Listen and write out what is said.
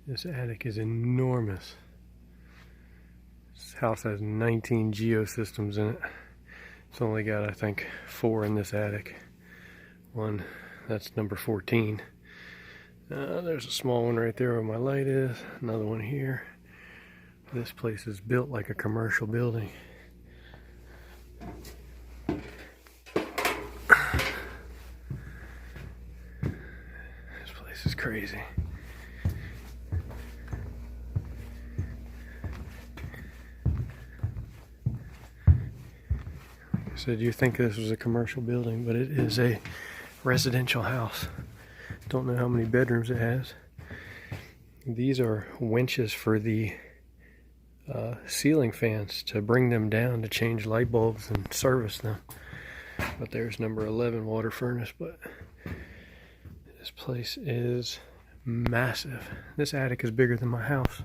This attic is enormous. This house has 19 geosystems in it. It's only got, I think, 4 in this attic. One, that's number 14. There's a small one right there where my light is. Another one here. This place is built like a commercial building. This place is crazy. Like I said, you think this was a commercial building, but it is a residential house. Don't know how many bedrooms it has. These are winches for the ceiling fans to bring them down to change light bulbs and service them. But there's number 11 water furnace. But this place is massive. This attic is bigger than my house.